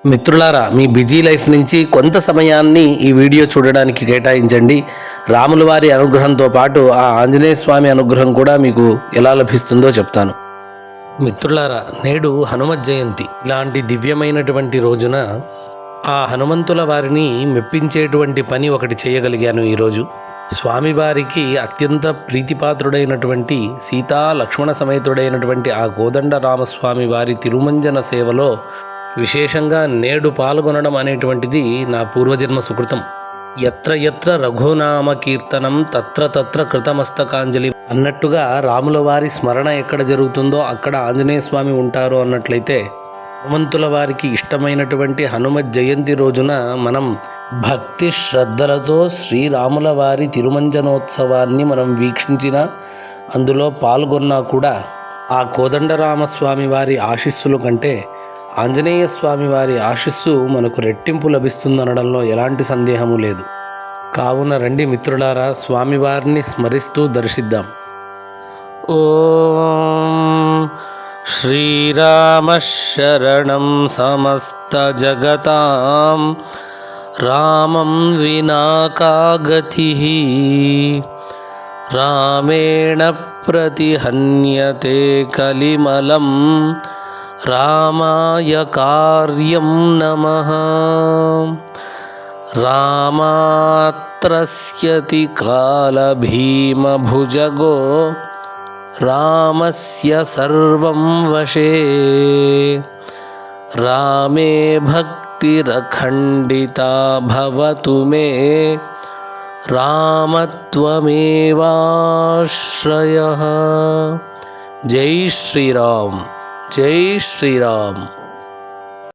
మిత్రులారా, మీ busy life నుంచి కొంత సమయాన్ని ఈ వీడియో చూడడానికి కేటాయించండి. రాముల వారి అనుగ్రహంతో పాటు ఆ ఆంజనేయ స్వామి అనుగ్రహం కూడా మీకు ఎలా లభిస్తుందో చెప్తాను. మిత్రులారా, నేడు హనుమత్ జయంతి. ఇలాంటి దివ్యమైనటువంటి రోజున ఆ హనుమంతుల వారిని మెప్పించేటువంటి పని ఒకటి చేయగలిగాను. ఈరోజు స్వామివారికి అత్యంత ప్రీతిపాత్రుడైనటువంటి సీతా లక్ష్మణ సమేతుడైనటువంటి ఆ కోదండ రామస్వామి వారి తిరుమంజన సేవలో విశేషంగా నేడు పాల్గొనడం అనేటువంటిది నా పూర్వజన్మ సుకృతం. ఎత్ర ఎత్ర రఘునామ కీర్తనం తత్ర తత్ర కృతమస్తకాంజలి అన్నట్టుగా రాముల వారి స్మరణ ఎక్కడ జరుగుతుందో అక్కడ ఆంజనేయ స్వామి ఉంటారు అన్నట్లయితే, హనుమంతుల వారికి ఇష్టమైనటువంటి హనుమత్ జయంతి రోజున మనం భక్తి శ్రద్ధలతో శ్రీరాముల వారి తిరుమంజనోత్సవాన్ని మనం వీక్షించిన, అందులో పాల్గొన్నా కూడా ఆ కోదండరామస్వామి వారి ఆశీస్సుల కంటే ఆంజనేయ స్వామి వారి ఆశీస్సు మనకు రెట్టింపు లభిస్తుందనడంలో ఎలాంటి సందేహము లేదు. కావున రండి మిత్రులారా, స్వామివారిని స్మరిస్తూ దర్శిద్దాం. ఓం శ్రీరామ శరణం సమస్త జగతాం రామం వినా కా గతిః రామేణ ప్రతిహన్యతే కలిమలం రామాయ కార్యం నమః. రామాత్రస్యతి కాలభీమభుజగో రామస్య సర్వం వశే రామే భక్తిరఖండితా భవతు మే రామత్వమేవాశ్రయః. జై శ్రీరామ్, జై శ్రీరామ్.